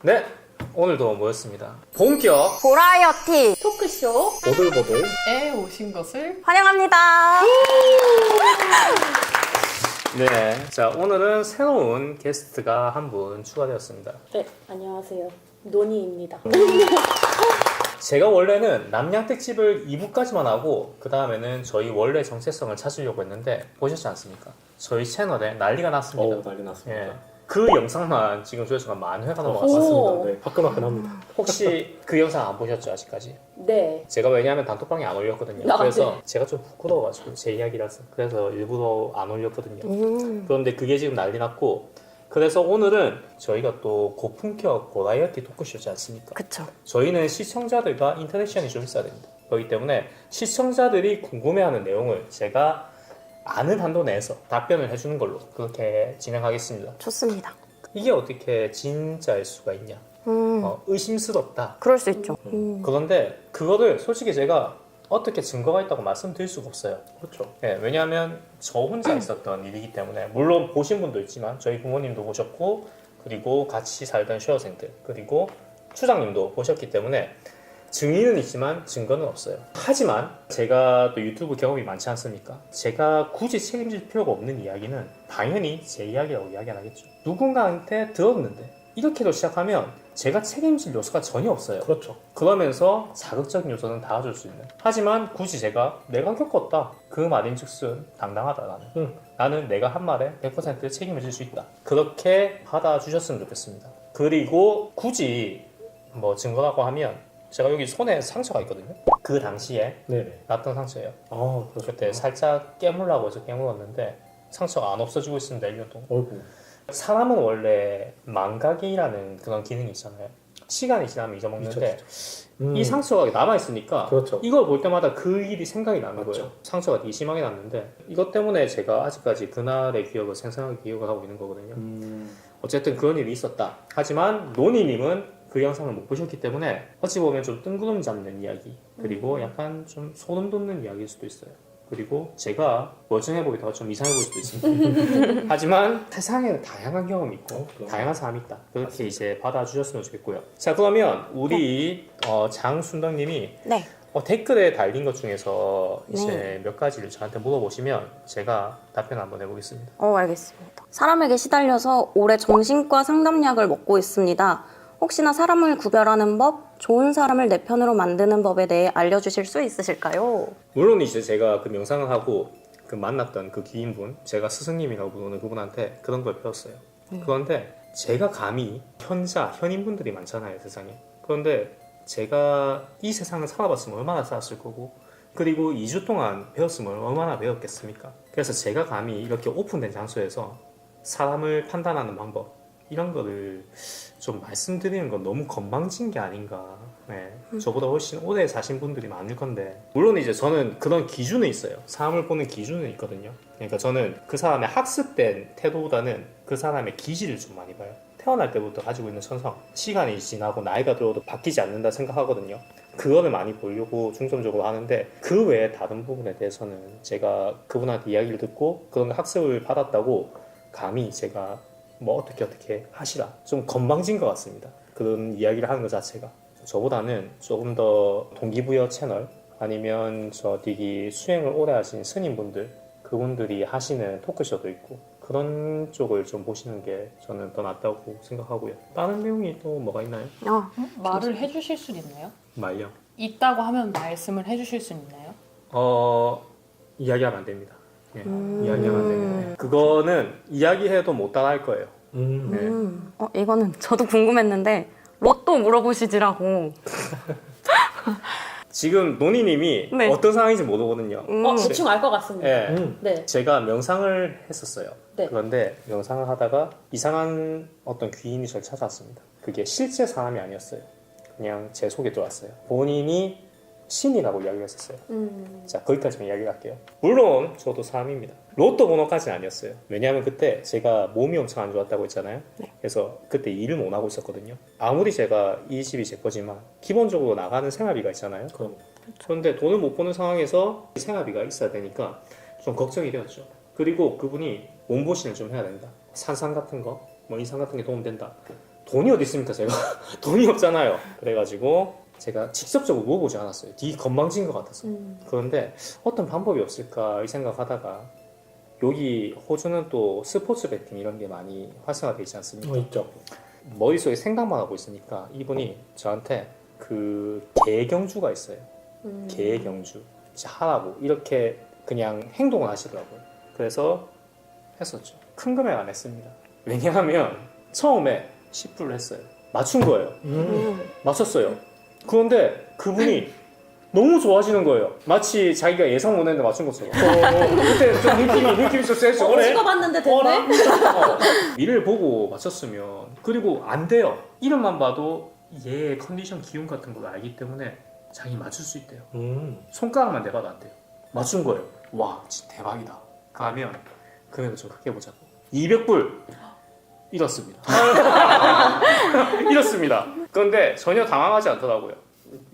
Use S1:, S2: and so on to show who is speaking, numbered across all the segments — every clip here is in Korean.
S1: 네, 오늘도 모였습니다. 본격
S2: 보라이어티
S3: 토크쇼
S1: 보들보들에
S3: 오신 것을
S2: 환영합니다.
S1: 네, 자 오늘은 새로운 게스트가 한 분 추가되었습니다.
S3: 네, 안녕하세요. 노니입니다.
S1: 제가 원래는 남양 특집을 2부까지만 하고 그 다음에는 저희 원래 정체성을 찾으려고 했는데 보셨지 않습니까? 저희 채널에 난리가 났습니다.
S4: 난리 났습니다.
S1: 예, 그 영상만 지금 조회수가 10,000회가 넘어갔어요.
S4: 맞습니다. 네, 화끈화끈합니다.
S1: 혹시 그 영상 안 보셨죠 아직까지?
S3: 네.
S1: 제가 왜냐하면 단톡방에 안 올렸거든요.
S3: 아,
S1: 그래서
S3: 네.
S1: 제가 좀 부끄러워가지고 제 이야기라서 그래서 일부러 안 올렸거든요. 그런데 그게 지금 난리 났고 그래서 오늘은 저희가 또 고품격 버라이어티 토크쇼지 않습니까?
S2: 그쵸.
S1: 저희는 시청자들과 인터랙션이 좀 있어야 됩니다. 그렇기 때문에 시청자들이 궁금해하는 내용을 제가 아는 한도 내에서 답변을 해주는 걸로 그렇게 진행하겠습니다.
S2: 좋습니다.
S1: 이게 어떻게 진짜일 수가 있냐? 의심스럽다.
S2: 그럴 수 있죠.
S1: 그런데 그거를 솔직히 제가 어떻게 증거가 있다고 말씀드릴 수가 없어요.
S4: 그렇죠.
S1: 예, 왜냐하면 저 혼자 있었던 일이기 때문에 물론 보신 분도 있지만 저희 부모님도 보셨고 그리고 같이 살던 쉐어생들 그리고 추장님도 보셨기 때문에 증인은 있지만 증거는 없어요. 하지만 제가 또 유튜브 경험이 많지 않습니까? 제가 굳이 책임질 필요가 없는 이야기는 당연히 제 이야기라고 이야기 안 하겠죠. 누군가한테 들었는데 이렇게도 시작하면 제가 책임질 요소가 전혀 없어요.
S4: 그렇죠.
S1: 그러면서 자극적인 요소는 닿아줄 수 있는. 하지만 굳이 제가 내가 겪었다. 그 말인즉슨 당당하다 나는. 나는 내가 한 말에 100% 책임을 질 수 있다. 그렇게 받아주셨으면 좋겠습니다. 그리고 굳이 뭐 증거라고 하면 제가 여기 손에 상처가 있거든요. 그 당시에
S4: 네네.
S1: 났던 상처예요.
S4: 아,
S1: 그때 살짝 깨물라고 해서 깨물었는데 상처가 안 없어지고 있습니다. 1년 동안.
S4: 어이구.
S1: 사람은 원래 망각이라는 그런 기능이 있잖아요. 시간이 지나면 잊어먹는데 이 상처가 남아있으니까
S4: 그렇죠.
S1: 이걸 볼 때마다 그 일이 생각이 나는
S4: 맞죠.
S1: 거예요. 상처가 되게 심하게 났는데 이것 때문에 제가 아직까지 그날의 기억을 생생하게 기억을 하고 있는 거거든요. 어쨌든 그런 일이 있었다. 하지만 노니님은 그 영상을 못 보셨기 때문에 어찌 보면 좀 뜬구름 잡는 이야기 그리고 약간 좀 소름 돋는 이야기일 수도 있어요. 그리고 제가 멀쩡해 보이다가 좀 이상해 보일 수도 있습니다. 하지만 세상에는 다양한 경험이 있고 다양한 사람이 있다. 그렇게 맞습니다. 이제 받아주셨으면 좋겠고요. 자 그러면 우리 장순덕님이
S2: 네.
S1: 댓글에 달린 것 중에서 이제
S2: 네.
S1: 몇 가지를 저한테 물어보시면 제가 답변 한번 해보겠습니다.
S2: 알겠습니다. 사람에게 시달려서 올해 정신과 상담약을 먹고 있습니다. 혹시나 사람을 구별하는 법, 좋은 사람을 내 편으로 만드는 법에 대해 알려주실 수 있으실까요?
S1: 물론 이제 제가 그 명상을 하고 그 만났던 그 귀인분, 제가 스승님이라고 부르는 그분한테 그런 걸 배웠어요. 그런데 제가 감히 현인분들이 많잖아요, 세상에. 그런데 제가 이 세상을 살아봤으면 얼마나 살았을 거고 그리고 2주 동안 배웠으면 얼마나 배웠겠습니까? 그래서 제가 감히 이렇게 오픈된 장소에서 사람을 판단하는 방법 이런 거를 좀 말씀드리는 건 너무 건방진 게 아닌가. 네. 저보다 훨씬 오래 사신 분들이 많을 건데 물론 이제 저는 그런 기준은 있어요. 사람을 보는 기준은 있거든요. 그러니까 저는 그 사람의 학습된 태도보다는 그 사람의 기질을 좀 많이 봐요. 태어날 때부터 가지고 있는 천성 시간이 지나고 나이가 들어도 바뀌지 않는다 생각하거든요. 그거를 많이 보려고 중점적으로 하는데 그 외에 다른 부분에 대해서는 제가 그분한테 이야기를 듣고 그런 학습을 받았다고 감히 제가 뭐 어떻게 하시라 좀 건방진 것 같습니다. 그런 이야기를 하는 것 자체가 저보다는 조금 더 동기부여 채널 아니면 저 되게 수행을 오래 하신 스님분들 그분들이 하시는 토크쇼도 있고 그런 쪽을 좀 보시는 게 저는 더 낫다고 생각하고요. 다른 내용이 또 뭐가 있나요?
S3: 말을 해주실 수 있나요?
S1: 말요?
S3: 있다고 하면 말씀을 해주실 수 있나요?
S1: 이야기하면 안 됩니다. 예, 이야기하면 안 됩니다. 그거는 이야기해도 못 따라할 거예요. 네.
S2: 이거는 저도 궁금했는데 로또 물어보시지라고.
S1: 지금 노니님이
S2: 네.
S1: 어떤 상황인지 모르거든요.
S3: 대충 알 것 같습니다.
S1: 네.
S3: 네.
S1: 제가 명상을 했었어요.
S3: 네.
S1: 그런데 명상을 하다가 이상한 어떤 귀인이 저를 찾아왔습니다. 그게 실제 사람이 아니었어요. 그냥 제 속에 들어왔어요. 본인이 신이라고 이야기를 했었어요. 자, 거기까지만 이야기를 할게요. 물론 저도 사람입니다. 로또 번호까지는 아니었어요. 왜냐하면 그때 제가 몸이 엄청 안 좋았다고 했잖아요. 그래서 그때 일을 못 하고 있었거든요. 아무리 제가 이 집이 제 거지만 기본적으로 나가는 생활비가 있잖아요. 그런데 돈을 못 버는 상황에서 생활비가 있어야 되니까 좀 걱정이 되었죠. 그리고 그분이 몸보신을 좀 해야 된다. 산상 같은 거, 뭐 인상 같은 게 도움된다. 돈이 어디 있습니까 제가 돈이 없잖아요. 그래가지고 제가 직접적으로 물어보지 않았어요. 되게 건방진 것 같아서. 그런데 어떤 방법이 없을까 이 생각하다가 여기 호주는 또 스포츠 베팅 이런 게 많이 활성화되어 있지 않습니까?
S4: 있죠.
S1: 머릿속에 생각만 하고 있으니까 이분이 저한테 그 개경주가 있어요. 개경주 이제 하라고 이렇게 그냥 행동을 하시더라고요. 그래서 했었죠. 큰 금액 안 했습니다. 왜냐하면 처음에 10불을 했어요. 맞춘 거예요. 맞췄어요. 그런데 그분이 너무 좋아하시는 거예요. 마치 자기가 예상 못했는데 맞춘 것처럼. 그때 좀 느낌이 좀 세죠. 그래?
S2: 찍어봤는데 됐네?
S1: 미래를 보고 맞췄으면 그리고 안 돼요. 이름만 봐도 얘의 컨디션 기운 같은 걸 알기 때문에 자기 맞출 수 있대요. 손가락만 내봐도 안 돼요. 맞춘 거예요. 와 진짜 대박이다. 그러면 금액을 좀 크게 보자고 200불 잃었습니다. 잃었습니다. 그런데 전혀 당황하지 않더라고요.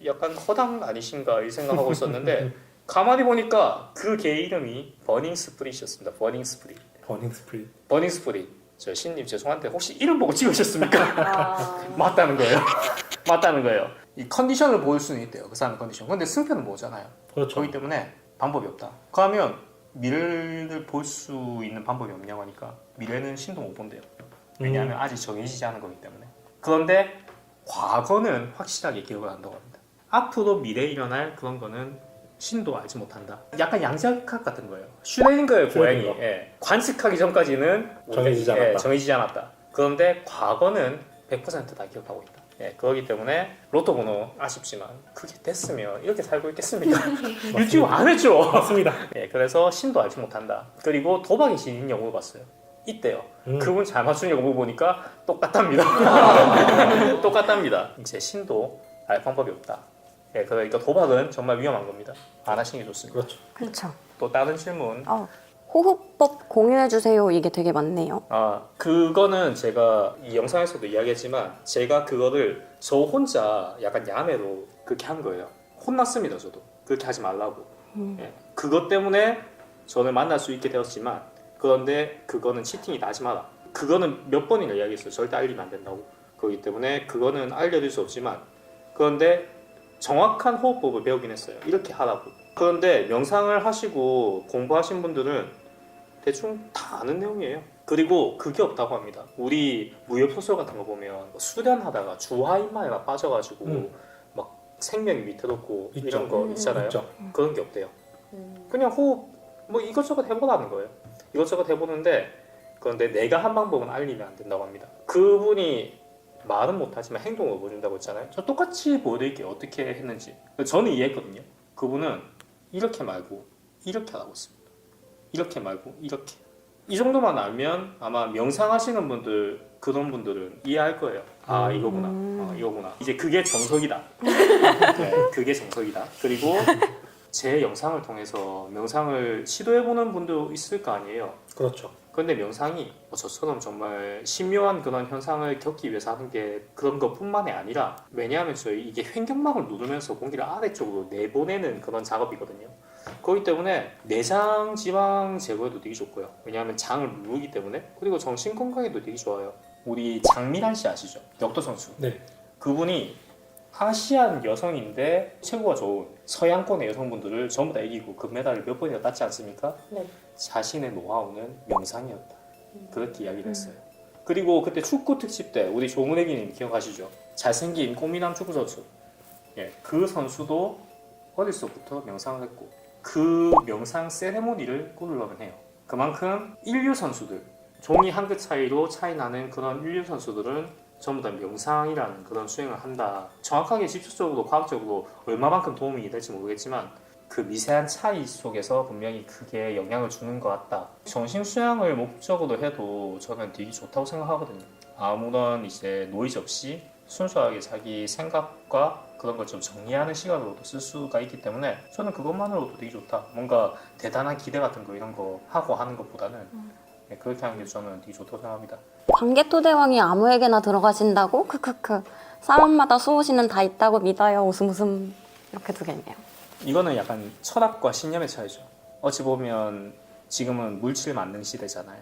S1: 약간 허당 아니신가 이 생각하고 있었는데 가만히 보니까 그 개 이름이 버닝 스프릿이었습니다. 버닝 스프릿.
S4: 버닝 스프릿.
S1: 버닝 스프릿. 저 신님 죄송한데 혹시 이름 보고 찍으셨습니까? 맞다는 거예요. 맞다는 거예요. 이 컨디션을 보일 수는 있대요. 그 사람 컨디션. 근데 승패는 모르잖아요.
S4: 그렇죠.
S1: 그렇기 때문에 방법이 없다. 그러면 미래를 볼 수 있는 방법이 없냐고 하니까 미래는 신도 못 본대요. 왜냐하면 아직 정해지지 않은 거기 때문에. 그런데 과거는 확실하게 기억을 한다고 합니다. 앞으로 미래에 일어날 그런 거는 신도 알지 못한다. 약간 양자각 같은 거예요. 슈레딩거의 고양이. 예. 관측하기 전까지는
S4: 정해지지 않았다.
S1: 예, 정해지지 않았다. 그런데 과거는 100%다 기억하고 있다. 예, 그렇기 때문에 로또 번호 아쉽지만 그게 됐으면 이렇게 살고 있겠습니까? 유튜브 안 했죠.
S4: 맞습니다.
S1: 예, 그래서 신도 알지 못한다. 그리고 도박의 신인 영웅을 봤어요. 있대요. 그분 잘 맞춘 영웅 보니까 똑같답니다. 똑같답니다. 이제 신도 알 방법이 없다. 예, 그러니까 도박은 정말 위험한 겁니다. 안 하시는 게 좋습니다.
S4: 그렇죠.
S2: 그렇죠.
S1: 또 다른 질문.
S2: 호흡법 공유해주세요. 이게 되게 많네요.
S1: 그거는 제가 이 영상에서도 이야기했지만 제가 그거를 저 혼자 약간 야매로 그렇게 한 거예요. 혼났습니다, 저도. 그렇게 하지 말라고. 예, 그것 때문에 저를 만날 수 있게 되었지만 그런데 그거는 치팅이다 하지 마라. 그거는 몇 번이나 이야기했어요. 절대 알리면 안 된다고. 그렇기 때문에 그거는 알려줄 수 없지만 그런데 정확한 호흡법을 배우긴 했어요. 이렇게 하라고. 그런데 명상을 하시고 공부하신 분들은 대충 다 아는 내용이에요. 그리고 그게 없다고 합니다. 우리 무협소설 같은 거 보면 수련하다가 주화인마에가 빠져가지고 막 생명이 밑에놓고
S4: 있죠.
S1: 이런 거 있잖아요.
S4: 있죠.
S1: 그런 게 없대요. 그냥 호흡 뭐 이것저것 해보라는 거예요. 이것저것 해보는데 그런데 내가 한 방법은 알리면 안 된다고 합니다. 그분이 말은 못하지만 행동을 보여준다고 했잖아요. 저 똑같이 보여드릴게요. 어떻게 했는지. 저는 이해했거든요. 그분은 이렇게 말고 이렇게 하라고 했습니다. 이렇게 말고 이렇게. 이 정도만 알면 아마 명상하시는 분들 그런 분들은 이해할 거예요. 아 이거구나. 이거구나. 이제 그게 정석이다. 네, 그게 정석이다. 그리고 제 영상을 통해서 명상을 시도해보는 분도 있을 거 아니에요.
S4: 그렇죠.
S1: 그런데 명상이 저처럼 정말 신묘한 그런 현상을 겪기 위해서 하는 게 그런 것뿐만이 아니라 왜냐하면 저희 이게 횡격막을 누르면서 공기를 아래쪽으로 내보내는 그런 작업이거든요. 그렇기 때문에 내장 지방 제거에도 되게 좋고요. 왜냐하면 장을 누르기 때문에. 그리고 정신 건강에도 되게 좋아요. 우리 장미란 씨 아시죠? 역도 선수.
S4: 네.
S1: 그분이 아시안 여성인데 체구가 좋은 서양권의 여성분들을 전부 다 이기고 금메달을 몇 번이나 땄지 않습니까?
S2: 네.
S1: 자신의 노하우는 명상이었다. 그렇게 이야기를 했어요. 그리고 그때 축구 특집 때 우리 조문혜기님 기억하시죠? 잘생긴 꽃미남 축구 선수. 예, 그 선수도 어릴 적부터 명상을 했고 그 명상 세레모니를 꾸르려면 해요. 그만큼 인류 선수들, 종이 한 끗 차이로 차이 나는 그런 인류 선수들은 전부 다 명상이라는 그런 수행을 한다. 정확하게 직접적으로 과학적으로 얼마만큼 도움이 될지 모르겠지만 그 미세한 차이 속에서 분명히 그게 영향을 주는 것 같다. 정신 수양을 목적으로 해도 저는 되게 좋다고 생각하거든요. 아무런 이제 노이즈 없이 순수하게 자기 생각과 그런 걸 좀 정리하는 시간으로도 쓸 수가 있기 때문에 저는 그것만으로도 되게 좋다. 뭔가 대단한 기대 같은 거 이런 거 하고 하는 것보다는 네, 그렇게 하는 게 저는 되게 좋다고 생각합니다.
S2: 관개토대왕이 아무에게나 들어가신다고? 크크크. 사람마다 수호신은 다 있다고 믿어요. 웃음 이렇게 두 개네요.
S1: 이거는 약간 철학과 신념의 차이죠. 어찌 보면 지금은 물질 만능 시대잖아요.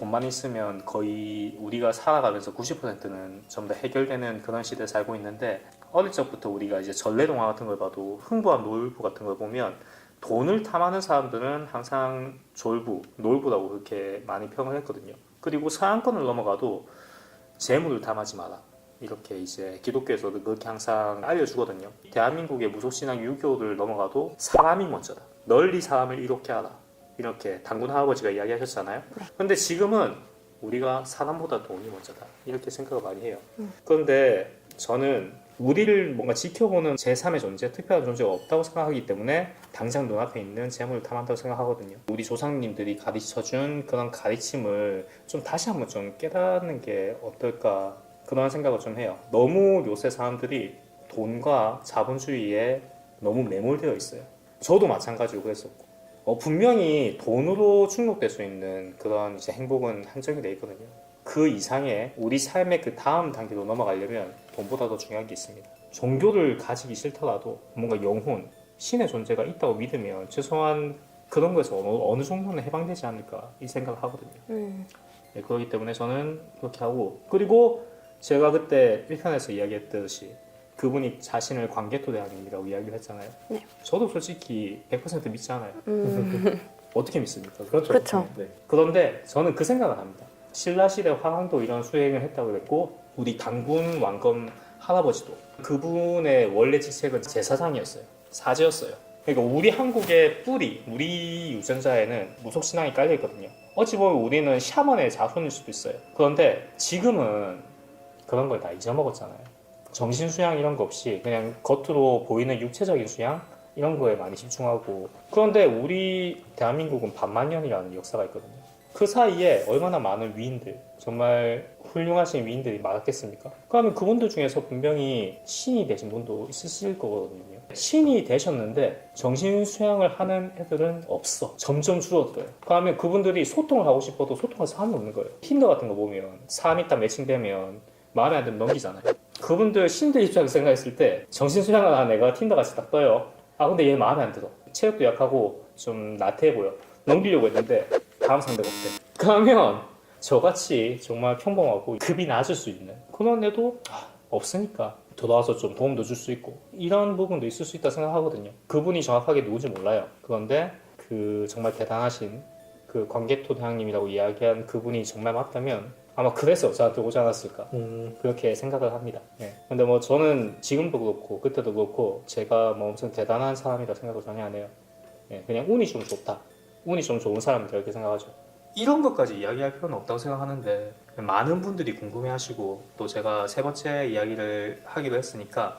S1: 돈만 있으면 거의 우리가 살아가면서 90%는 전부 다 해결되는 그런 시대에 살고 있는데, 어릴 적부터 우리가 이제 전래동화 같은 걸 봐도 흥부와 놀부 같은 걸 보면 돈을 탐하는 사람들은 항상 졸부, 놀부라고 그렇게 많이 평을 했거든요. 그리고 서양권을 넘어가도 재물을 탐하지 마라, 이렇게 이제 기독교에서도 그렇게 항상 알려주거든요. 대한민국의 무속신앙 유교를 넘어가도 사람이 먼저다, 널리 사람을 이롭게 하라, 이렇게 당군 할아버지가 이야기하셨잖아요. 근데 지금은 우리가 사람보다 돈이 먼저다, 이렇게 생각을 많이 해요. 그런데 저는 우리를 뭔가 지켜보는 제3의 존재, 특별한 존재가 없다고 생각하기 때문에 당장 눈앞에 있는 재물을 탐한다고 생각하거든요. 우리 조상님들이 가르쳐준 그런 가르침을 좀 다시 한번 좀 깨닫는 게 어떨까, 그런 생각을 좀 해요. 너무 요새 사람들이 돈과 자본주의에 너무 매몰되어 있어요. 저도 마찬가지로 그랬었고, 분명히 돈으로 충족될 수 있는 그런 이제 행복은 한정이 돼 있거든요. 그 이상의 우리 삶의 그 다음 단계로 넘어가려면 돈보다 더 중요한 게 있습니다. 종교를 가지기 싫더라도 뭔가 영혼, 신의 존재가 있다고 믿으면 최소한 그런 거에서 어느 정도는 해방되지 않을까, 이 생각을 하거든요. 네, 그렇기 때문에 저는 그렇게 하고, 그리고 제가 그때 1편에서 이야기했듯이 그분이 자신을 광개토대왕님이라고 이야기를 했잖아요.
S2: 네.
S1: 저도 솔직히 100% 믿지 않아요. 어떻게 믿습니까?
S2: 그렇죠.
S1: 네. 그런데 저는 그 생각을 합니다. 신라시대 화강도 이런 수행을 했다고 그랬고, 우리 당군 왕검 할아버지도 그분의 원래 직책은 제사장이었어요. 사제였어요. 그러니까 우리 한국의 뿌리, 우리 유전자에는 무속신앙이 깔려있거든요. 어찌 보면 우리는 샤먼의 자손일 수도 있어요. 그런데 지금은 그런 걸 다 잊어먹었잖아요. 정신수양 이런 거 없이 그냥 겉으로 보이는 육체적인 수양 이런 거에 많이 집중하고, 그런데 우리 대한민국은 반만년이라는 역사가 있거든요. 그 사이에 얼마나 많은 위인들, 정말 훌륭하신 위인들이 많았겠습니까? 그러면 그분들 중에서 분명히 신이 되신 분도 있으실 거거든요. 신이 되셨는데 정신 수양을 하는 애들은 없어. 점점 줄어들어요. 그러면 그분들이 소통을 하고 싶어도 소통할 사람이 없는 거예요. 틴더 같은 거 보면 사람 있다 매칭되면 마음에 안 들면 넘기잖아요. 그분들 신들 입장에서 생각했을 때 정신 수양을 하는 애가 틴더 같이 딱 떠요. 아 근데 얘 마음에 안 들어. 체력도 약하고 좀 나태해 보여. 넘기려고 했는데 다음 상대가 없대. 그러면 저같이 정말 평범하고 급이 낮을 수 있는 그런 애도 없으니까 들어와서 좀 도움도 줄 수 있고, 이런 부분도 있을 수 있다 생각하거든요. 그분이 정확하게 누군지 몰라요. 그런데 그 정말 대단하신 그 광개토대왕님이라고 이야기한 그분이 정말 맞다면 아마 그래서 저한테 오지 않았을까, 그렇게 생각을 합니다. 네. 근데 뭐 저는 지금도 그렇고 그때도 그렇고 제가 뭐 엄청 대단한 사람이라 생각을 전혀 안 해요. 네. 그냥 운이 좀 좋다, 운이 좀 좋은 사람이다, 이렇게 생각하죠. 이런 것까지 이야기할 필요는 없다고 생각하는데, 많은 분들이 궁금해하시고 또 제가 세 번째 이야기를 하기로 했으니까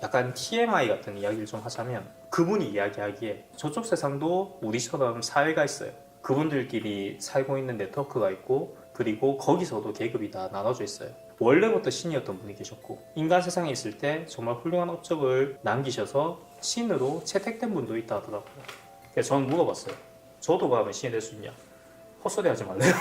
S1: 약간 TMI 같은 이야기를 좀 하자면, 그분이 이야기하기에 저쪽 세상도 우리처럼 사회가 있어요. 그분들끼리 살고 있는 네트워크가 있고, 그리고 거기서도 계급이 다 나눠져 있어요. 원래부터 신이었던 분이 계셨고, 인간 세상에 있을 때 정말 훌륭한 업적을 남기셔서 신으로 채택된 분도 있다 하더라고요. 그래서 저는 물어봤어요. 저도 그러면 신이 될 수 있냐? 헛소리 하지 말래요.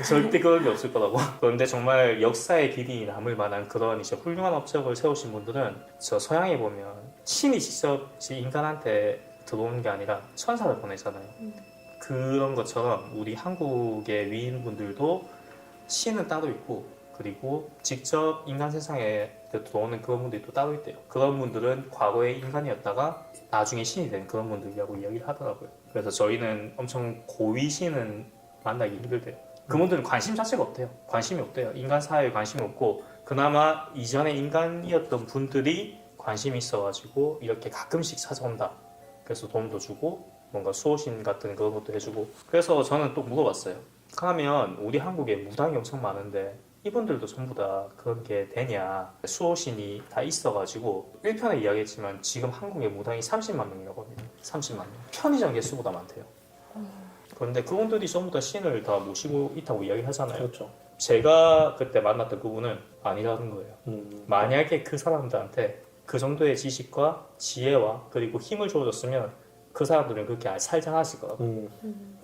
S1: 절대 그런 게 없을 거라고. 그런데 정말 역사의 길이 남을 만한 그런 이제 훌륭한 업적을 세우신 분들은 저 서양에 보면 신이 직접 인간한테 들어오는 게 아니라 천사를 보내잖아요. 그런 것처럼 우리 한국의 위인분들도 신은 따로 있고, 그리고 직접 인간 세상에 들어오는 그런 분들이 또 따로 있대요. 그런 분들은 과거에 인간이었다가 나중에 신이 된 그런 분들이라고 이야기를 하더라고요. 그래서 저희는 엄청 고위 신은 만나기 힘들대요. 그분들은 관심 자체가 없대요. 관심이 없대요. 인간 사회에 관심이 없고, 그나마 이전에 인간이었던 분들이 관심이 있어가지고 이렇게 가끔씩 찾아온다. 그래서 도움도 주고 뭔가 수호신 같은 그런 것도 해주고. 그래서 저는 또 물어봤어요. 그러면 우리 한국에 무당이 엄청 많은데 이분들도 전부 다 그런 게 되냐, 수호신이 다 있어가지고. 1편에 이야기했지만 지금 한국에 무당이 30만 명이라고 합니다. 30만 명. 편의점 개수보다 많대요. 그런데 그분들이 전부 다 신을 다 모시고 있다고 이야기하잖아요.
S4: 그렇죠.
S1: 제가 그때 만났던 그분은 아니라는 거예요. 만약에 그 사람들한테 그 정도의 지식과 지혜와 그리고 힘을 줘줬으면 그 사람들은 그렇게 살지 않았을 거라고.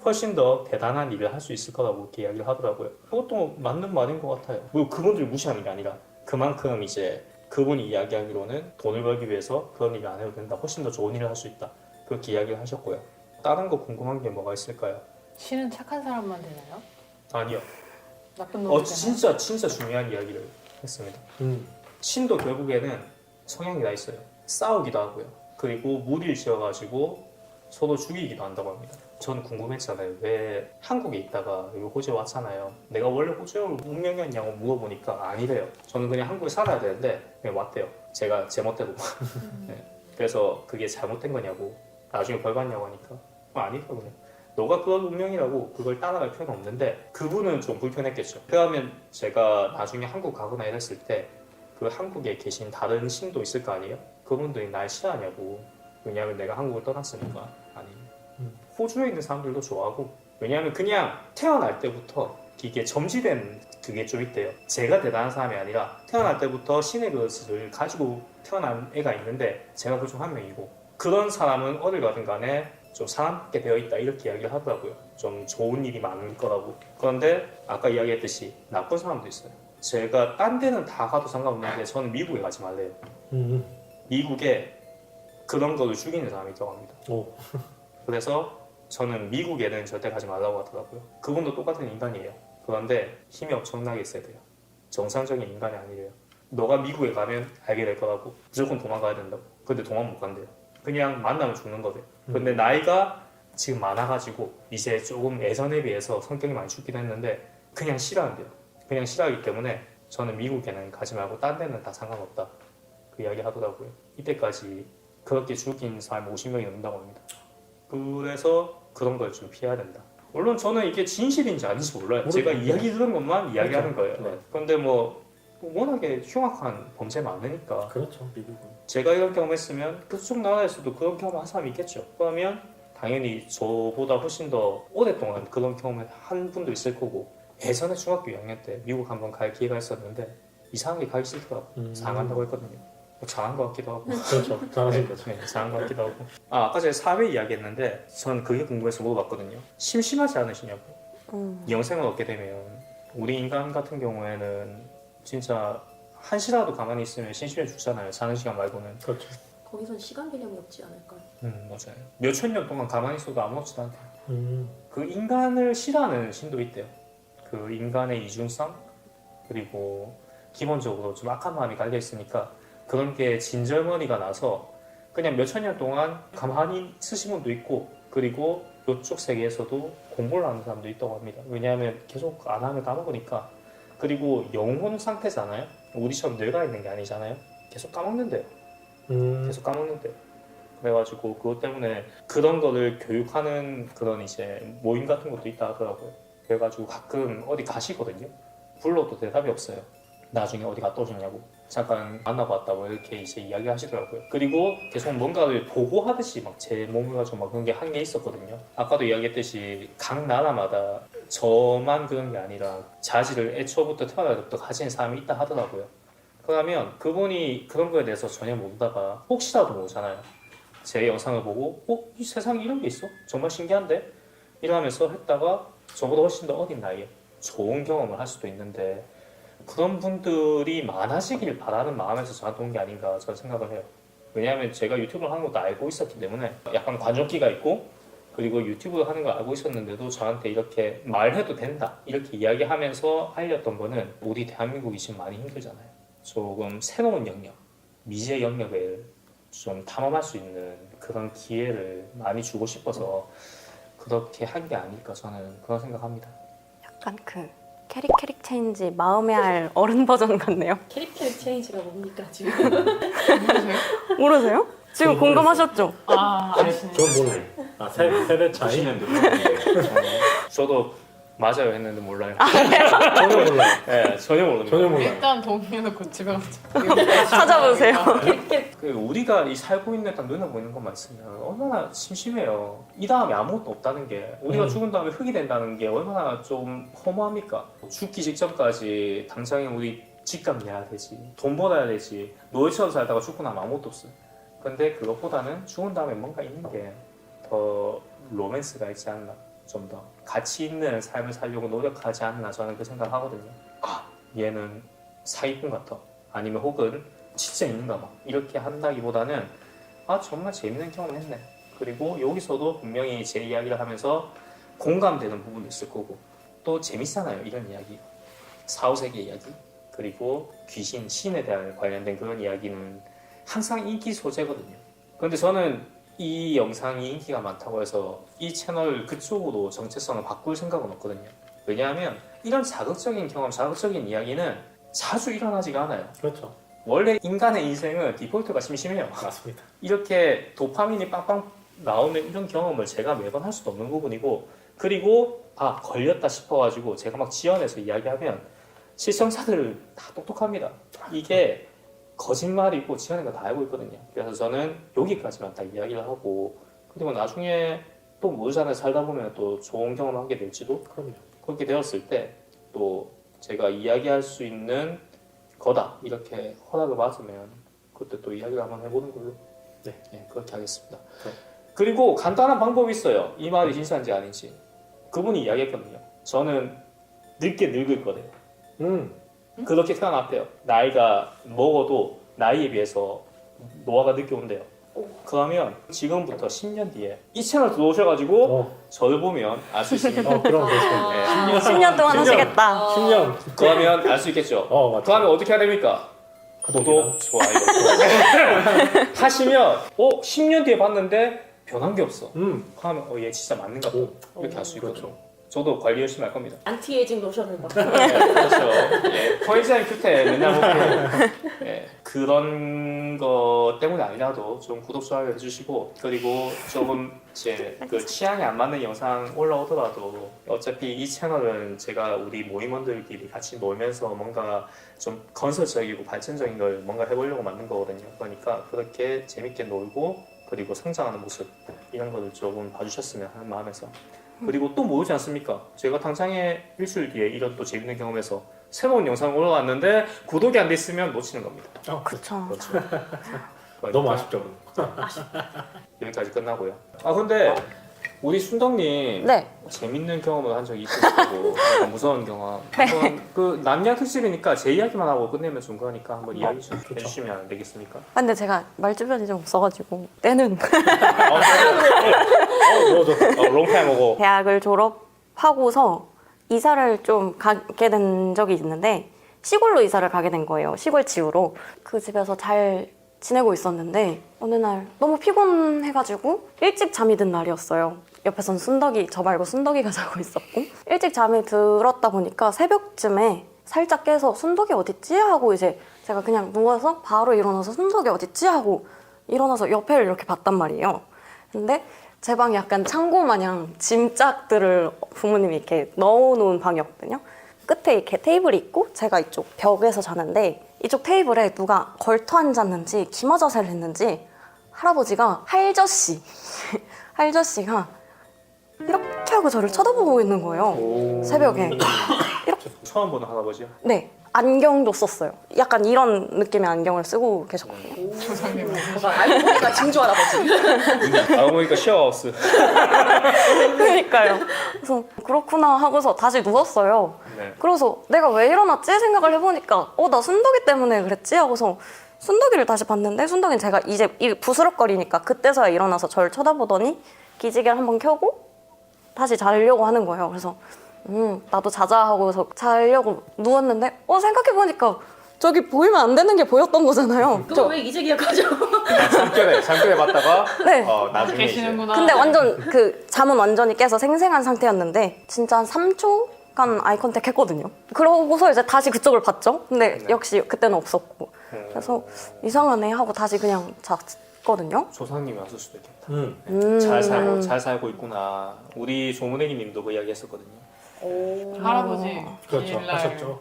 S1: 훨씬 더 대단한 일을 할 수 있을 거라고 이렇게 이야기를 하더라고요. 그것도 맞는 말인 것 같아요. 뭐 그분들 무시하는 게 아니라 그만큼 이제 그분이 이야기하기로는 돈을 벌기 위해서 그런 일을 안 해도 된다, 훨씬 더 좋은 일을 할 수 있다, 그렇게 이야기를 하셨고요. 다른 거 궁금한 게 뭐가 있을까요?
S3: 신은 착한 사람만 되나요?
S1: 아니요.
S3: 나쁜 놈이잖아요.
S1: 진짜 중요한 이야기를 했습니다. 신도 결국에는 성향이 다 있어요. 싸우기도 하고요. 그리고 무리를 지어가지고 서로 죽이기도 한다고 합니다. 저는 궁금했잖아요. 왜 한국에 있다가 여기 호주에 왔잖아요. 내가 원래 호주에 올 운명이었냐고 물어보니까 아니래요. 저는 그냥 한국에 살아야 되는데 그냥 왔대요. 제가 제 멋대로. 네. 그래서 그게 잘못된 거냐고 나중에 벌 받냐고 하니까 아니더라고요. 너가 그런 운명이라고 그걸 따라갈 필요는 없는데 그분은 좀 불편했겠죠. 그러면 제가 나중에 한국 가거나 이랬을 때 그 한국에 계신 다른 신도 있을 거 아니에요? 그분들이 날 싫어하냐고. 왜냐하면 내가 한국을 떠났으니까. 아니 호주에 있는 사람들도 좋아하고 왜냐하면 그냥 태어날 때부터 이게 점지된 그게 좀 있대요. 제가 대단한 사람이 아니라 태어날 때부터 신의 그릇을 가지고 태어난 애가 있는데 제가 그 중 한 명이고 그런 사람은 어딜 가든 간에 좀 사랑받게 되어 있다 이렇게 이야기를 하더라고요. 좀 좋은 일이 많을 거라고. 그런데 아까 이야기했듯이 나쁜 사람도 있어요. 제가 딴 데는 다 가도 상관없는데 저는 미국에 가지 말래요. 미국에 그런 거를 죽이는 사람이 있다고 합니다. 그래서 저는 미국에는 절대 가지 말라고 하더라고요. 그분도 똑같은 인간이에요. 그런데 힘이 엄청나게 있어야 돼요. 정상적인 인간이 아니래요. 너가 미국에 가면 알게 될 거라고. 무조건 도망가야 된다고. 근데 도망 못 간대요. 그냥 만나면 죽는 거래요. 근데 나이가 지금 많아가지고 이제 조금 예전에 비해서 성격이 많이 죽긴 했는데 그냥 싫어한대요. 그냥 싫어하기 때문에 저는 미국에는 가지 말고 딴 데는 다 상관없다. 그 이야기 하더라고요. 이때까지 그렇게 죽인 사람이 50명이 넘는다고 합니다. 그래서 그런 걸 좀 피해야 된다. 물론 저는 이게 진실인지 아닌지 몰라요. 제가 이야기 들은 것만 이야기하는 거예요.
S4: 네.
S1: 그런데 뭐 워낙에 흉악한 범죄 많으니까
S4: 그렇죠, 미국은.
S1: 제가 이런 경험했으면 그쪽 나라에서도 그런 경험한 사람이 있겠죠. 그러면 당연히 저보다 훨씬 더 오랫동안 그런 경험을 한 분도 있을 거고 예전에 중학교 2학년 때 미국 한번 갈 기회가 있었는데 이상하게 가기 싫더라고요. 상한다고 했거든요. 뭐 잘한 것 같기도 하고.
S4: 그렇죠, 잘하신 거죠.
S1: 네, 잘한 것 같기도 하고. 아까 제가 사회 이야기했는데 전 그게 궁금해서 물어봤거든요. 심심하지 않으시냐고. 영생을 얻게 되면 우리 인간 같은 경우에는 진짜 한시라도 가만히 있으면 심심해 죽잖아요. 자는 시간 말고는.
S4: 그렇죠.
S5: 거기선 시간 개념이 없지 않을까요?
S1: 맞아요. 몇천 년 동안 가만히 있어도 아무렇지도 않대요.
S4: 음,
S1: 그 인간을 싫어하는 신도 있대요. 그 인간의 이중성 그리고 기본적으로 좀 악한 마음이 깔려 있으니까 그런 게 진절머리가 나서 그냥 몇천 년 동안 가만히 있으신 분도 있고 그리고 이쪽 세계에서도 공부를 하는 사람도 있다고 합니다. 왜냐하면 계속 안 하면 까먹으니까. 그리고 영혼 상태잖아요. 우리처럼 늙어 있는 게 아니잖아요. 계속 까먹는데요. 계속 까먹는데요. 그래가지고 그것 때문에 그런 거를 교육하는 그런 이제 모임 같은 것도 있다 하더라고요. 그래가지고 가끔 어디 가시거든요. 불러도 대답이 없어요. 나중에 어디 갔다 오셨냐고. 잠깐 만나봤다고 이렇게 이제 이야기 하시더라고요. 그리고 계속 뭔가를 보고하듯이 막 제 몸을 가지고 막 그런 게 한 게 있었거든요. 아까도 이야기했듯이 각 나라마다 저만 그런 게 아니라 자질을 애초부터 태어날 때부터 가진 사람이 있다 하더라고요. 그러면 그분이 그런 거에 대해서 전혀 모르다가 혹시라도 모르잖아요. 제 영상을 보고 이 세상에 이런 게 있어? 정말 신기한데? 이러면서 했다가 저보다 훨씬 더 어린 나이에 좋은 경험을 할 수도 있는데 그런 분들이 많아지길 바라는 마음에서 저한테 온 게 아닌가 저는 생각을 해요. 왜냐하면 제가 유튜브를 하는 것도 알고 있었기 때문에 약간 관종기가 있고 그리고 유튜브를 하는 걸 알고 있었는데도 저한테 이렇게 말해도 된다 이렇게 이야기하면서 알렸던 거는 우리 대한민국이 지금 많이 힘들잖아요. 조금 새로운 영역, 미지의 영역을 좀 탐험할 수 있는 그런 기회를 많이 주고 싶어서 그렇게 한 게 아닐까 저는 그런 생각합니다.
S2: 약간 그 캐릭 체인지 마음에 알 어른 버전 같네요.
S5: 캐릭터 체인지가 뭡니까 지금?
S2: 모르세요? 지금
S4: 저는
S2: 공감하셨죠?
S3: 아시네.
S4: 전 몰라요. 아, 세대 차이?
S1: 저도 맞아요 했는데 몰라요.
S4: 전혀 몰라요.
S1: 네, 전혀 모릅니다.
S4: 전혀 몰라요.
S3: 일단 동의해놓고 집에 가서
S2: 찾아보세요.
S1: 그 우리가 이 살고 있는 딱 눈에 보이는 것만 있으면 얼마나 심심해요. 이 다음에 아무것도 없다는 게 우리가 죽은 다음에 흙이 된다는 게 얼마나 좀 허무합니까? 죽기 직전까지 당장에 우리 집값 내야 되지, 돈 벌어야 되지, 노예처럼 살다가 죽고 나면 아무것도 없어요. 근데 그것보다는 죽은 다음에 뭔가 있는 게 더 로맨스가 있지 않나, 좀 더 가치 있는 삶을 살려고 노력하지 않나 저는 그 생각하거든요. 얘는 사기꾼 같아. 아니면 혹은 진짜 있는가 봐. 이렇게 한다기보다는 정말 재밌는 경험을 했네. 그리고 여기서도 분명히 제 이야기를 하면서 공감되는 부분도 있을 거고 또 재밌잖아요. 이런 이야기. 사후세계 이야기. 그리고 귀신, 신에 대한 관련된 그런 이야기는 항상 인기 소재거든요. 그런데 저는 이 영상이 인기가 많다고 해서 이 채널 그쪽으로 정체성을 바꿀 생각은 없거든요. 왜냐하면 이런 자극적인 경험, 자극적인 이야기는 자주 일어나지가 않아요.
S4: 그렇죠.
S1: 원래 인간의 인생은 디폴트가 심심해요.
S4: 맞습니다.
S1: 이렇게 도파민이 빵빵 나오는 이런 경험을 제가 매번 할 수도 없는 부분이고, 그리고 걸렸다 싶어가지고 제가 막 지어내서 이야기하면 시청자들 다 똑똑합니다. 이게 거짓말이고 지어낸 거 다 알고 있거든요. 그래서 저는 여기까지만 다 이야기를 하고, 그리고 나중에 또 모르잖아요. 살다 보면 또 좋은 경험을 하게 될지도.
S4: 그럼요.
S1: 그렇게 되었을 때 또 제가 이야기할 수 있는 거다 이렇게 허락을 받으면 그때 또 이야기를 한번 해보는 걸로 네, 그렇게 하겠습니다. 그리고 간단한 방법이 있어요. 이 말이 진짜인지 아닌지. 그분이 이야기했거든요. 저는 늦게 늙을 거래요. 그렇게 태어났대요. 나이가 먹어도 나이에 비해서 노화가 늦게 온대요. 그러면 지금부터 10년 뒤에 이 채널 들어오셔가지고 저를 보면 알 수 있습니다.
S4: 그런 거 있어요.
S1: 네.
S2: 10년 동안 하시겠다.
S4: 10년.
S1: 그러면 알 수 있겠죠.
S4: 맞죠.
S1: 그러면 어떻게 해야 됩니까? 구독, 좋아요 하시면 10년 뒤에 봤는데 변한 게 없어. 그러면 얘 진짜 맞는가 봐. 이렇게 알 수 있거든요.
S4: 그렇죠.
S1: 저도 관리 열심히 할 겁니다.
S5: 안티에이징 로션을 막.
S1: 네, 그렇죠. 예, 포인트한 큐테 맨날 먹고 그런 거 때문에 아니라도 좀 구독, 좋아요 해주시고, 그리고 조금 제 그 취향에 안 맞는 영상 올라오더라도 어차피 이 채널은 제가 우리 모임원들끼리 같이 놀면서 뭔가 좀 건설적이고 발전적인 걸 뭔가 해보려고 만든 거거든요. 그러니까 그렇게 재밌게 놀고 그리고 성장하는 모습 이런 거를 조금 봐주셨으면 하는 마음에서. 그리고 또 모르지 않습니까? 제가 당장에 일주일 뒤에 이런 또 재밌는 경험에서 새로운 영상 올라왔는데 구독이 안 돼 있으면 놓치는 겁니다.
S2: 그쵸.
S1: 그렇죠.
S4: 너무 아쉽죠.
S1: 여기까지 끝나고요. 근데 우리 순덕님
S2: 네.
S1: 재밌는 경험을 한 적이 있으시고 약간 무서운 경험. 한번 그 남녀 특집이니까 제 이야기만 하고 끝내면 좀 그러니까 한번 이야기 좀 해주시면 안 되겠습니까?
S2: 근데 제가 말주변이 좀 없어가지고 때는
S1: 롱타임 오고.
S2: 대학을 졸업하고서 이사를 좀 가게 된 적이 있는데 시골로 이사를 가게 된 거예요. 시골지구로. 그 집에서 잘 지내고 있었는데 어느 날 너무 피곤해가지고 일찍 잠이 든 날이었어요. 옆에선 순덕이, 저 말고 순덕이가 자고 있었고, 일찍 잠이 들었다 보니까 새벽쯤에 살짝 깨서 순덕이 어딨지? 하고 이제 제가 그냥 누워서 바로 일어나서 순덕이 어딨지? 하고 일어나서 옆에를 이렇게 봤단 말이에요. 근데 제 방이 약간 창고 마냥 짐짝들을 부모님이 이렇게 넣어놓은 방이었거든요. 끝에 이렇게 테이블이 있고 제가 이쪽 벽에서 자는데 이쪽 테이블에 누가 걸터 앉았는지 기마 자세를 했는지 할아버지가 할저씨가 이렇게 하고 저를 쳐다보고 있는 거예요. 새벽에.
S1: 처음 보는 할아버지요?
S2: 네. 안경도 썼어요. 약간 이런 느낌의 안경을 쓰고 계셨거든요.
S5: 알고 보니까 징조 할아버지.
S1: 알고 보니까 쉐어하우스.
S2: 그러니까요. 그래서 그렇구나 하고서 다시 누웠어요.
S1: 네.
S2: 그래서 내가 왜 일어났지 생각을 해보니까 나 순덕이 때문에 그랬지 하고서 순덕이를 다시 봤는데 순덕이는 제가 이제 부스럭거리니까 그때서야 일어나서 저를 쳐다보더니 기지개를 한번 켜고 다시 자려고 하는 거예요. 그래서 나도 자자 하고서 자려고 누웠는데 생각해보니까 저기 보이면 안 되는 게 보였던 거잖아요.
S5: 그거 왜 이제 기억하죠?
S1: 잠결에 봤다가
S2: 네.
S1: 나중에 이제
S3: 계시는구나.
S2: 근데 완전 잠은 완전히 깨서 생생한 상태였는데 진짜 한 3초간 아이 컨택 했거든요. 그러고서 이제 다시 그쪽을 봤죠. 근데 역시 그때는 없었고 그래서 이상하네 하고 다시 그냥 잤거든요.
S1: 조상님이 왔을 수도 있겠다. 잘 살고 있구나. 우리 조문혜님도 그 이야기 했었거든요.
S3: 할아버지
S4: 그렇죠.
S3: 주일날
S4: 하셨죠.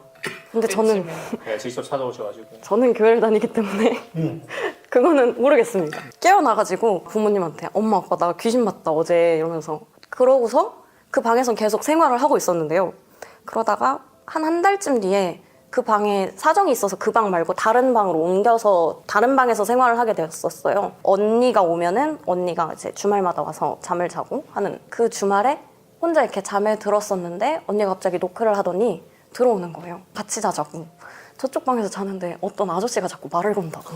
S2: 근데 저는
S1: 네, 직접 찾아오셔가지고.
S2: 저는 교회를 다니기 때문에 그거는 모르겠습니다. 깨어나가지고 부모님한테 엄마 아빠 나 귀신 봤다 어제 이러면서 그러고서 그 방에선 계속 생활을 하고 있었는데요. 그러다가 한 달쯤 뒤에 그 방에 사정이 있어서 그 방 말고 다른 방으로 옮겨서 다른 방에서 생활을 하게 되었었어요. 언니가 오면은 언니가 이제 주말마다 와서 잠을 자고 하는 그 주말에 혼자 이렇게 잠에 들었었는데 언니가 갑자기 노크를 하더니 들어오는 거예요. 같이 자자고. 저쪽 방에서 자는데 어떤 아저씨가 자꾸 말을 건다고.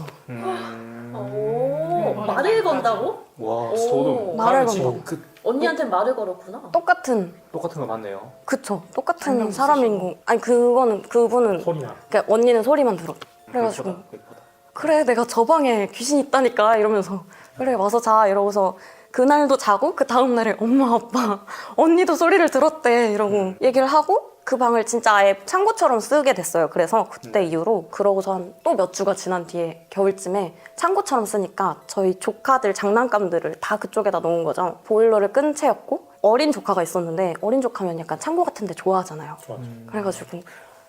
S5: 말을 건다고?
S1: 와
S5: 오.
S1: 소름.
S2: 말을
S1: 그러면 지금
S2: 건다.
S1: 그
S5: 언니한테 말을 걸었구나.
S2: 똑같은
S1: 똑같은 거 맞네요.
S2: 그쵸 똑같은 사람인 거. 아니 그분은
S4: 소리나.
S2: 그러니까 언니는 소리만 들어. 그래가지고
S1: 백퍼다.
S2: 그래 내가 저 방에 귀신 있다니까 이러면서 그래 와서 자 이러고서 그날도 자고 그 다음날에 엄마 아빠 언니도 소리를 들었대 이러고 얘기를 하고 그 방을 진짜 아예 창고처럼 쓰게 됐어요. 그래서 그때 이후로 그러고서 한 또 몇 주가 지난 뒤에 겨울쯤에 창고처럼 쓰니까 저희 조카들 장난감들을 다 그쪽에다 놓은 거죠. 보일러를 끈 채였고 어린 조카가 있었는데 어린 조카면 약간 창고 같은 데 좋아하잖아요.
S4: 좋아.
S2: 그래가지고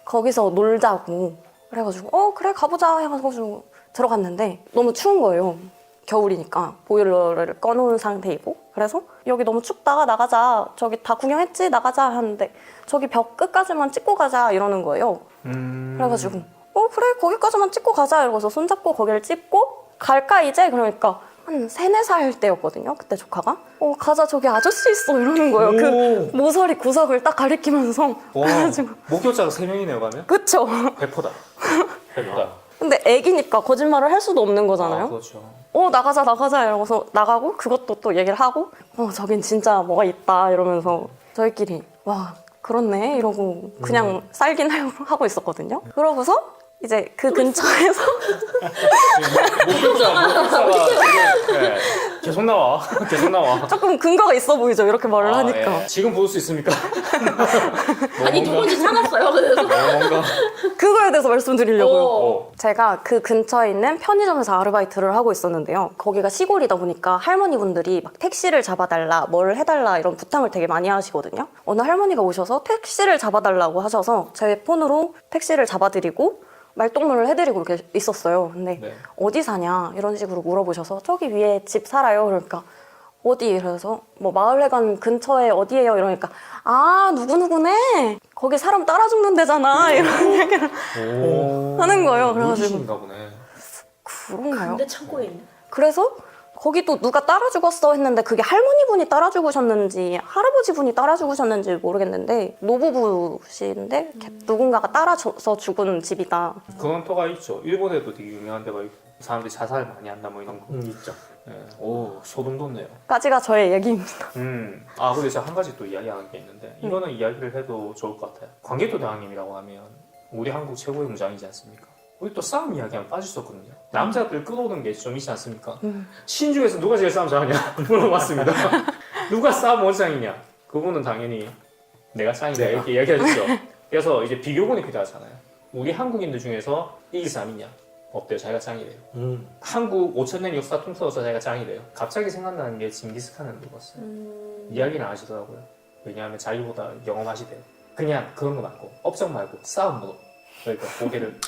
S2: 거기서 놀자고 그래가지고 그래 가보자 해가지고 들어갔는데 너무 추운 거예요. 겨울이니까 보일러를 꺼놓은 상태이고 그래서 여기 너무 춥다 나가자 저기 다 구경했지 나가자 하는데 저기 벽 끝까지만 찍고 가자 이러는 거예요. 그래가지고 그래 거기까지만 찍고 가자 이러고서 손잡고 거기를 찍고 갈까 이제 그러니까 한 3-4살 때였거든요. 그때 조카가 가자 저기 아저씨 있어 이러는 거예요. 그 모서리 구석을 딱 가리키면서
S1: 와
S2: 그래가지고
S1: 목격자가 3명이네요 가면.
S2: 그쵸.
S1: 백퍼다. 백퍼다.
S2: 근데 애기니까 거짓말을 할 수도 없는 거잖아요.
S1: 아, 그렇죠.
S2: 나가자 이러고서 나가고 그것도 또 얘기를 하고 저긴 진짜 뭐가 있다 이러면서 저희끼리 와 그렇네 이러고 그냥 살긴 하고 있었거든요. 그러고서 이제 그 근처에서
S1: 목격자가 네, 계속 나와. 계속 나와.
S2: 조금 근거가 있어 보이죠 이렇게 말을 하니까.
S1: 예. 지금 볼 수 있습니까?
S5: 아니 누군지 찾았어요. 그래서
S1: 뭔가.
S2: 그거에 대해서 말씀드리려고요.
S5: 오.
S2: 제가 그 근처에 있는 편의점에서 아르바이트를 하고 있었는데요. 거기가 시골이다 보니까 할머니분들이 막 택시를 잡아달라, 뭘 해달라 이런 부탁을 되게 많이 하시거든요. 어느 할머니가 오셔서 택시를 잡아달라고 하셔서 제 폰으로 택시를 잡아드리고 말동무를 해드리고 이렇게 있었어요. 근데
S1: 네.
S2: 어디 사냐 이런 식으로 물어보셔서 저기 위에 집 살아요. 그러니까 어디? 그래서 뭐 마을회관 근처에 어디예요? 이러니까 누구누구네 거기 사람 따라 죽는 데잖아 이런 얘기를 하는 거예요. 그래가지고
S1: 무지신가 보네.
S2: 그런가요?
S5: 근데 창고에 있네.
S2: 그래서 거기 또 누가 따라 죽었어 했는데 그게 할머니분이 따라 죽으셨는지 할아버지분이 따라 죽으셨는지 모르겠는데 노부부신데 누군가가 따라서 죽은 집이다.
S1: 그런 터가 있죠. 일본에도 되게 유명한 데가 있고 사람들이 자살 많이 한다 뭐 이런 거.
S4: 있죠.
S1: 예. 오 소름 돋네요.
S2: 까지가 저의 얘기입니다.
S1: 근데 제가 한 가지 또 이야기하는 게 있는데 이거는 이야기를 해도 좋을 것 같아요. 광개토 대왕님이라고 하면 우리 한국 최고의 무장이지 않습니까? 우리 또 싸움 이야기하면 빠질 수 없거든요. 남자들 끌어오는 게 좀 있지 않습니까? 신중에서 누가 제일 싸움 잘하냐 물어봤습니다. 누가 싸움 원장이냐? 그분은 당연히 내가 짱이다 이렇게 이야기하셨죠. 그래서 이제 비교군이 필요하잖아요. 우리 한국인들 중에서 이길 사람 있냐? 없대요. 자기가 짱이래요. 한국 5,000년 역사 통틀어서 자기가 짱이래요. 갑자기 생각나는 게 징기스칸을 물어봤어요. 이야기는 안 하시더라고요. 왜냐하면 자기보다 경험하시대요. 그냥 그런 거 말고 업적 말고 싸움으로 그러니까 고개를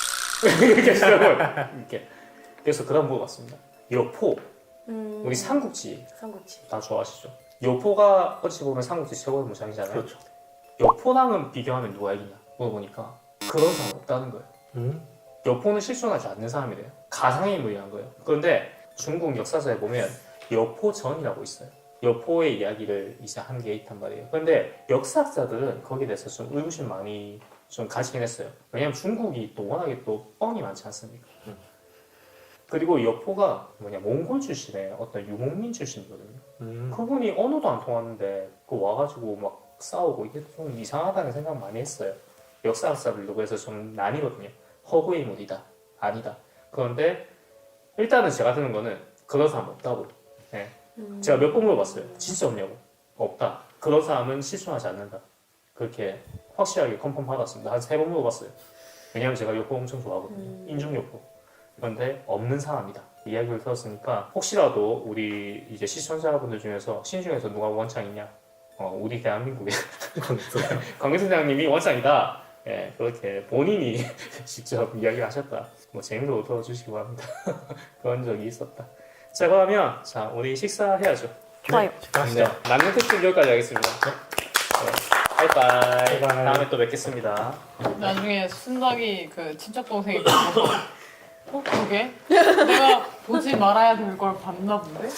S1: 이렇게 하시더라고요. 이렇게. 그래서 그다음 물어봤습니다. 여포 우리 삼국지
S5: 삼국지.
S1: 다 좋아하시죠? 여포가 어찌 보면 삼국지 최고의 무장이잖아요.
S4: 그렇죠.
S1: 여포랑은 비교하면 누가 이기냐 물어보니까 그런 사람 없다는 거예요. 여포는 실존하지 않는 사람이래요. 가상의 인물이란 거예요. 그런데 중국 역사서에 보면 여포전이라고 있어요. 여포의 이야기를 이제 한 게 있단 말이에요. 그런데 역사학자들은 거기에 대해서 좀 의구심 많이 좀 가지긴 했어요. 왜냐면 중국이 또 워낙에 또 뻥이 많지 않습니까? 그리고 여포가 몽골 출신의 어떤 유목민 출신이거든요. 그분이 언어도 안 통하는데 그 와가지고 막 싸우고 이게 좀 이상하다는 생각 많이 했어요. 역사학자들도 그래서 좀 나뉘거든요. 허구의 인물이다, 아니다. 그런데 일단은 제가 드는 거는 그런 사람 없다고. 네. 제가 몇 번 물어봤어요. 진짜 없냐고. 없다. 그런 사람은 실존하지 않는다. 그렇게 확실하게 컨펌 받았습니다. 한 3번 물어봤어요. 왜냐면 제가 여포 엄청 좋아하거든요. 인중여포. 그런데 없는 사람이다. 이야기를 들었으니까 혹시라도 우리 이제 시청자분들 중에서 신중에서 누가 원창이냐? 우리 대한민국의 광개토대왕님이 원창이다. 예, 그렇게 본인이 직접 이야기하셨다. 뭐 재미로 들어주시기 바랍니다. 그런 적이 있었다. 자 그러면 우리 식사해야죠.
S2: 좋아요.
S1: 네, 남는 특집 여기까지 하겠습니다. 네, 바이바이. 다음에 또 뵙겠습니다.
S3: 나중에 순덕이 그 친척 동생이 가서 그게 내가 보지 말아야 될 걸 봤나 본데?